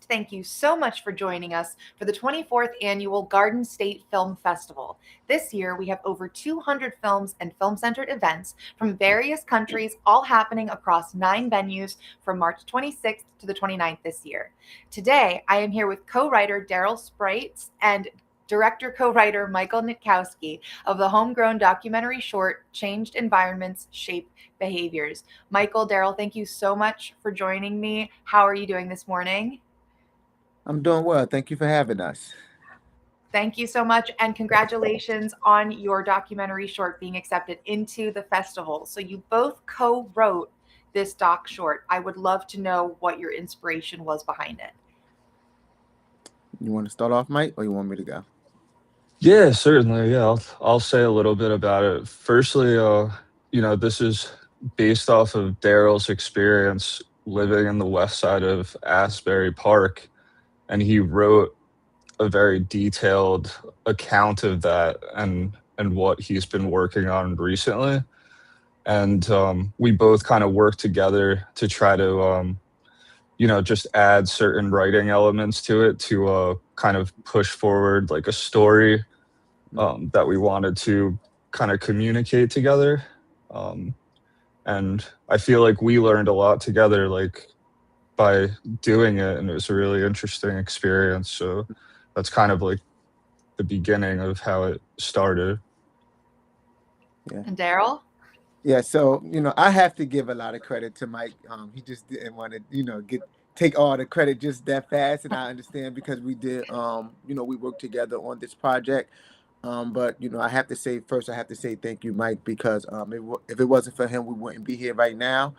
thank you so much for joining us for the 24th Annual Garden State Film Festival. This year, we have over 200 films and film-centered events from various countries, all happening across 9 venues from March 26th to the 29th this year. Today, I am here with co-writer Daryl Sprites and director co-writer Michael Nitkowski of the homegrown documentary short Changed Environments Shape Behaviors. Michael, Daryl, thank you so much for joining me. How are you doing this morning? I'm doing well. Thank you for having us. Thank you so much, and congratulations on your documentary short being accepted into the festival. So you both co-wrote this doc short. I would love to know what your inspiration was behind it. You want to start off, Mike, or you want me to go? Yeah, certainly. Yeah, I'll say a little bit about it. Firstly, this is based off of Daryl's experience living in the west side of Asbury Park, and he wrote a very detailed account of that and what he's been working on recently. And we both kind of worked together to try to just add certain writing elements to it to kind of push forward like a story that we wanted to kind of communicate together. And I feel like we learned a lot together, like by doing it, and it was a really interesting experience. So that's kind of like the beginning of how it started. Yeah. And Daryl? Yeah. So, I have to give a lot of credit to Mike. He just didn't want to, take all the credit just that fast. And I understand because we did, we worked together on this project. But I have to say thank you, Mike, because if it wasn't for him, we wouldn't be here right now.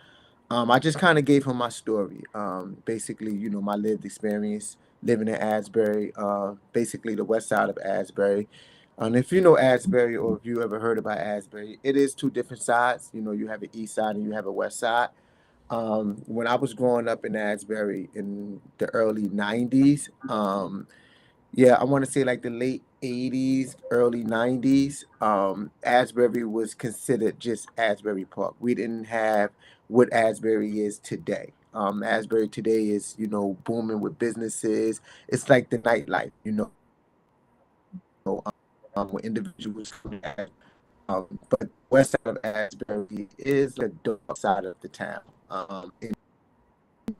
I just kind of gave him my story. Basically, my lived experience living in Asbury, basically the west side of Asbury. And if you know Asbury, or if you ever heard about Asbury, it is two different sides. You have an east side and you have a west side. When I was growing up in Asbury in the early 90s, I want to say like the late 80s, early 90s, Asbury was considered just Asbury Park. We didn't have what Asbury is today. Asbury today is, booming with businesses. It's like the nightlife, where individuals come at. But west side of Asbury is the dark side of the town. And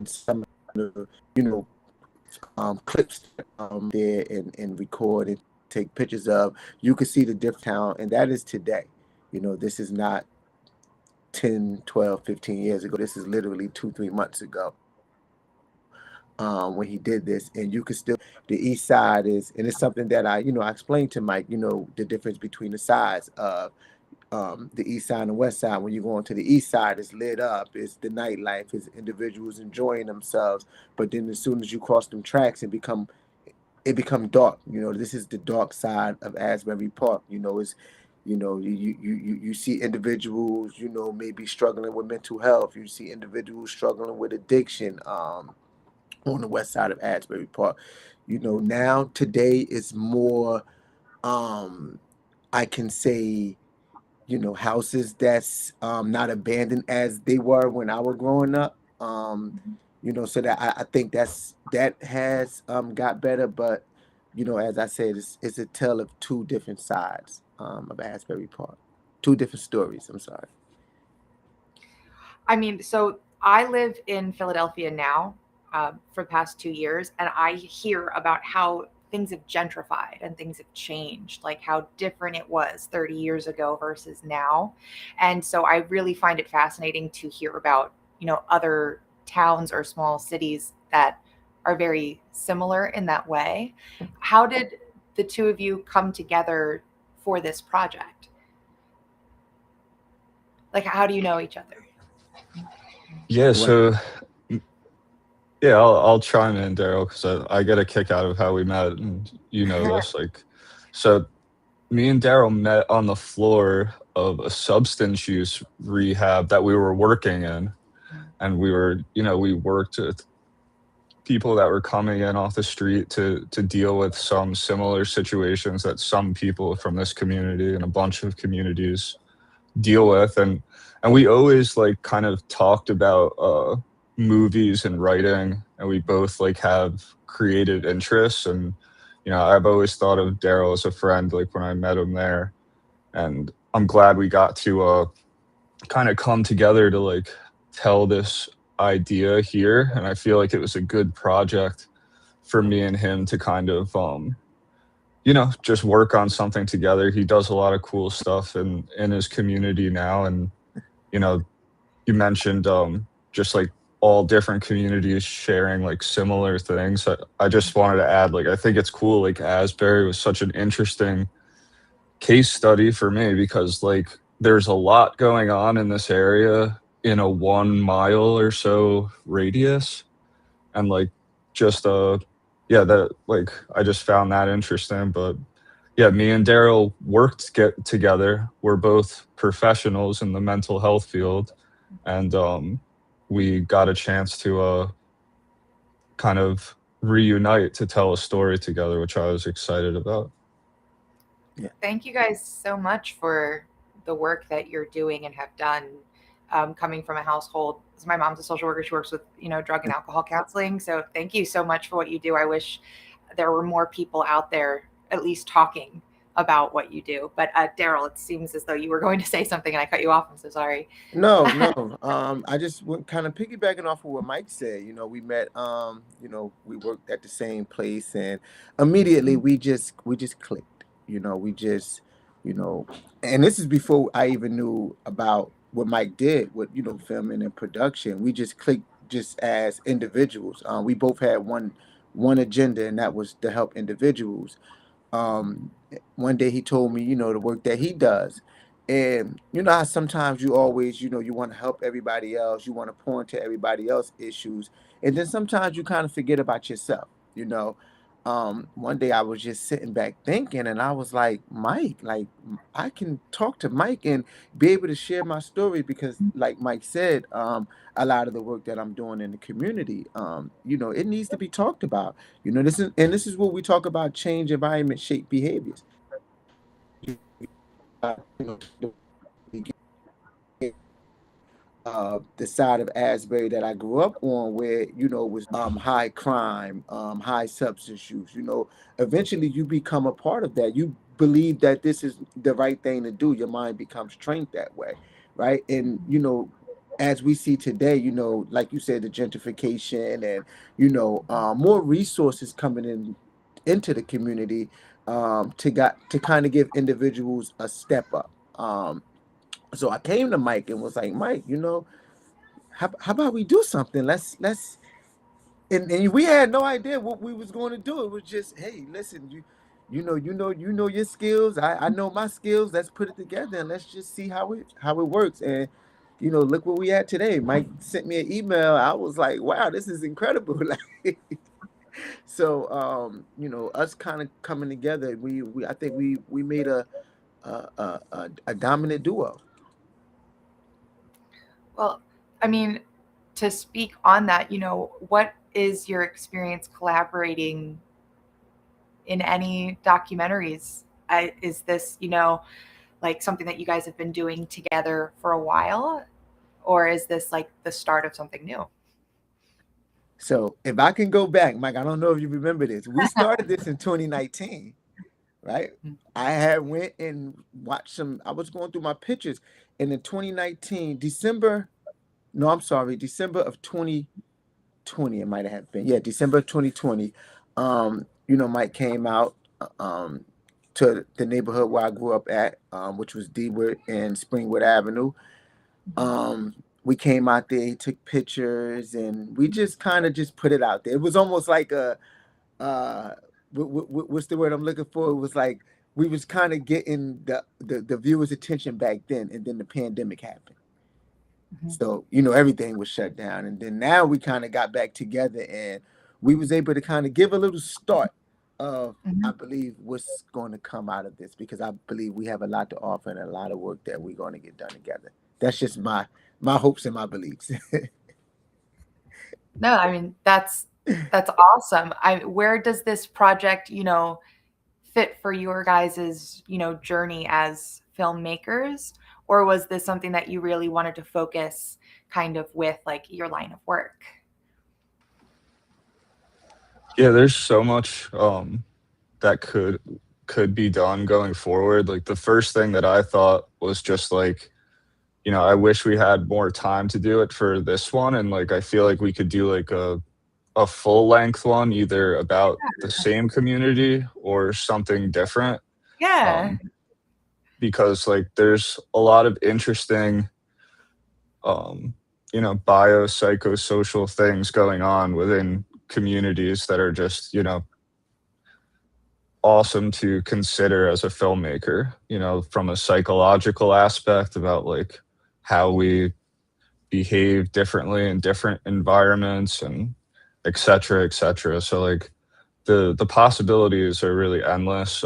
some of the, clips there and record and take pictures of, you can see the different town, and that is today. This is not 10, 12, 15 years ago. This is literally 2-3 months ago when he did this. And you can still, the east side is, and it's something that I explained to Mike, the difference between the sides of the east side and west side. When you go onto the east side, it's lit up, it's the nightlife, it's individuals enjoying themselves. But then as soon as you cross them tracks, it become dark. This is the dark side of Asbury Park. It's you see individuals, maybe struggling with mental health. You see individuals struggling with addiction on the west side of Asbury Park. Now today is more, I can say, houses that's not abandoned as they were when I was growing up. So that I think that has got better. But, as I said, it's a tale of two different sides of Asbury Park. Two different stories, I'm sorry. I mean, so I live in Philadelphia now for the past 2 years, and I hear about how things have gentrified and things have changed, like how different it was 30 years ago versus now. And so I really find it fascinating to hear about, other towns or small cities that are very similar in that way. How did the two of you come together for this project? Like, how do you know each other? Yeah, so I'll chime in, Daryl, because I get a kick out of how we met, and this. So me and Daryl met on the floor of a substance use rehab that we were working in, and we worked with people that were coming in off the street to deal with some similar situations that some people from this community and a bunch of communities deal with, and we always kind of talked about movies and writing, and we both like have creative interests. And I've always thought of Daryl as a friend, like when I met him there, and I'm glad we got to kind of come together to like tell this idea here. And I feel like it was a good project for me and him to kind of just work on something together. He does a lot of cool stuff in his community now. And you know you mentioned just like all different communities sharing like similar things. I just wanted to add, like, I think it's cool, like Asbury was such an interesting case study for me because like there's a lot going on in this area in a 1 mile or so radius. And like just yeah, that, like, I just found that interesting. But yeah, me and Daryl worked get together. We're both professionals in the mental health field, and we got a chance to kind of reunite to tell a story together, which I was excited about. Thank you guys so much for the work that you're doing and have done. Coming from a household, so my mom's a social worker. She works with drug and alcohol counseling. So thank you so much for what you do. I wish there were more people out there at least talking about what you do. But Daryl, it seems as though you were going to say something and I cut you off. I'm so sorry. No. I just went kind of piggybacking off of what Mike said. We met. We worked at the same place, and immediately we just clicked. We just, and this is before I even knew about what Mike did with filming and production. We just clicked just as individuals. We both had one agenda, and that was to help individuals. um One day he told me the work that he does, and how sometimes you always you want to help everybody else, you want to pour into everybody else's issues, and then sometimes you kind of forget about yourself. One day I was just sitting back thinking, and I was like, Mike, like, I can talk to Mike and be able to share my story, because like Mike said, a lot of the work that I'm doing in the community, it needs to be talked about. This is what we talk about: change, environment, shape behaviors. You know, the side of Asbury that I grew up on, where was high crime, high substance use. Eventually you become a part of that. You believe that this is the right thing to do. Your mind becomes trained that way, right? And as we see today, like you said, the gentrification and more resources coming into the community, to kind of give individuals a step up. So I came to Mike and was like, Mike, how about we do something? Let's and we had no idea what we was going to do. It was just, hey, listen, you know your skills. I know my skills. Let's put it together and let's just see how it works. And look where we at today. Mike sent me an email. I was like, wow, this is incredible. Like, so us kind of coming together, we I think we made a dominant duo. Well, I mean, to speak on that, what is your experience collaborating in any documentaries? Is this, like something that you guys have been doing together for a while, or is this like the start of something new? So if I can go back, Mike, I don't know if you remember this. We started this in 2019, right? I had went and watched some. I was going through my pictures, and in 2019, December. No, I'm sorry, December of 2020. It might have been, yeah, December of 2020. Mike came out to the neighborhood where I grew up at, which was Dewood and Springwood Avenue. We came out there, he took pictures, and we just kind of just put it out there. It was almost like a uh what's the word I'm looking for? It was like we was kind of getting the viewers' attention back then, and then the pandemic happened. So everything was shut down, and then now we kind of got back together, and we was able to kind of give a little start of, I believe, what's going to come out of this, because I believe we have a lot to offer and a lot of work that we're going to get done together. That's just my hopes and my beliefs. No, I mean, that's awesome. Where does this project, fit for your guys's, journey as filmmakers? Or was this something that you really wanted to focus kind of with like your line of work? Yeah, there's so much that could be done going forward. Like the first thing that I thought was just like, I wish we had more time to do it for this one, and like I feel like we could do like a full length one, either about the same community or something different. Yeah. Um, because like there's a lot of interesting um, biopsychosocial things going on within communities that are just, awesome to consider as a filmmaker, from a psychological aspect about like how we behave differently in different environments and et cetera, et cetera. So like the possibilities are really endless.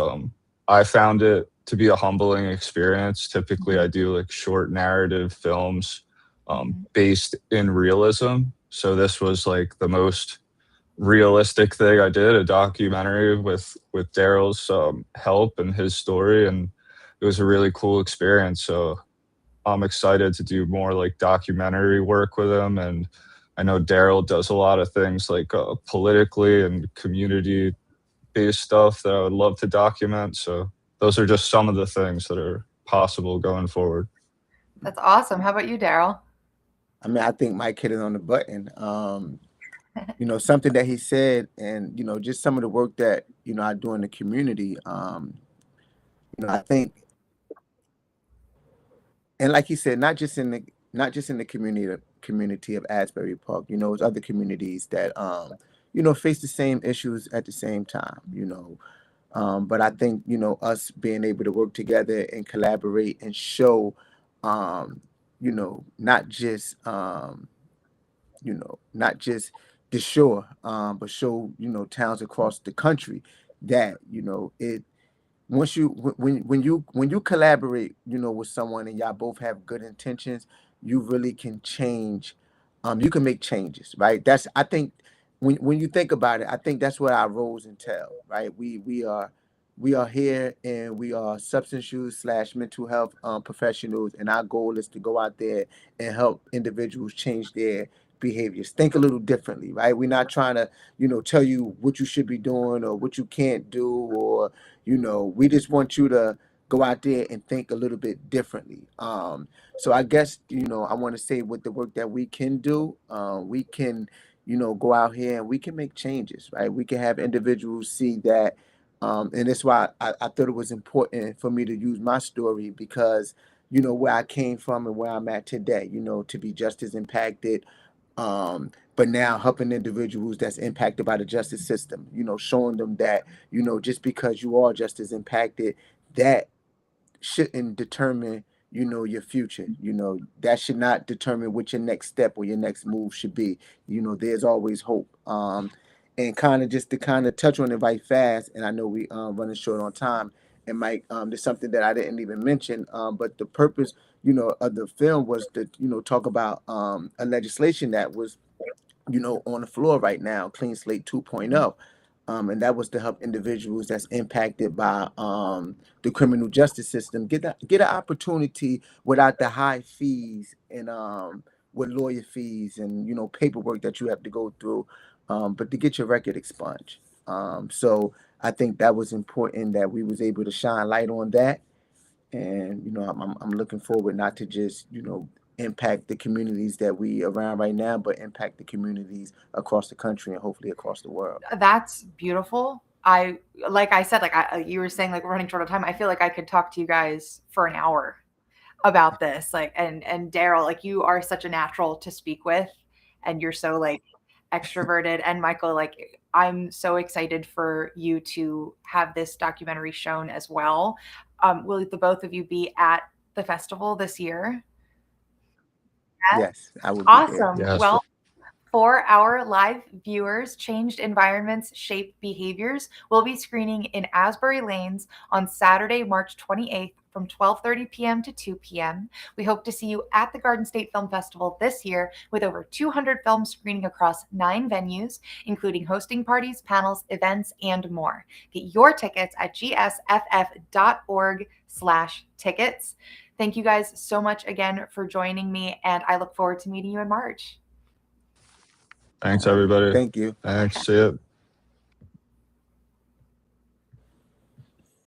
I found it to be a humbling experience. Typically, I do like short narrative films based in realism. So this was like the most realistic thing I did, a documentary with Daryl's help and his story, and it was a really cool experience. So I'm excited to do more like documentary work with him, and I know Daryl does a lot of things like politically and community based stuff that I would love to document. So those are just some of the things that are possible going forward. That's awesome. How about you, Daryl? I mean, I think Mike hit it on the button. Something that he said, and just some of the work that I do in the community. I think, and like he said, not just in the community of Asbury Park. It's other communities that face the same issues at the same time. But I think us being able to work together and collaborate and show, not just not just the shore, but show towns across the country that it once you when you collaborate with someone and y'all both have good intentions, you really can change. You can make changes, right? That's I think when you think about it, I think that's what our roles entail, right? We are here and we are substance use slash mental health professionals, and our goal is to go out there and help individuals change their behaviors, think a little differently, right? We're not trying to tell you what you should be doing or what you can't do, or we just want you to go out there and think a little bit differently. So I guess I want to say with the work that we can do, we can go out here and we can make changes, right? We can have individuals see that, and that's why I thought it was important for me to use my story, because where I came from and where I'm at today, to be just as impacted, but now helping individuals that's impacted by the justice system, showing them that just because you are just as impacted, that shouldn't determine your future. That should not determine what your next step or your next move should be. There's always hope. And kind of just to kind of touch on it right fast, and I know we running short on time, and Mike, there's something that I didn't even mention, but the purpose of the film was to talk about a legislation that was on the floor right now, Clean Slate 2.0. And that was to help individuals that's impacted by the criminal justice system get an opportunity without the high fees and with lawyer fees and paperwork that you have to go through, but to get your record expunged. So I think that was important that we was able to shine light on that, and I'm looking forward not to just impact the communities that we around right now, but impact the communities across the country and hopefully across the world. That's beautiful. Like I said, like you were saying, like we're running short of time. I feel like I could talk to you guys for an hour about this. Like, and Daryl, like you are such a natural to speak with, and you're so like extroverted. And Michael, like I'm so excited for you to have this documentary shown as well. Will the both of you be at the festival this year? Yes. Yes, I will be there. Awesome. Yes. Well, for our live viewers, Changed Environments Shape Behaviors will be screening in Asbury Lanes on Saturday, March 28th from 12:30 p.m. to 2 p.m. We hope to see you at the Garden State Film Festival this year with over 200 films screening across 9 venues, including hosting parties, panels, events, and more. Get your tickets at gsff.org/tickets. Thank you guys so much again for joining me, and I look forward to meeting you in March. Thanks, All right. everybody. Thank you. Thanks. See ya.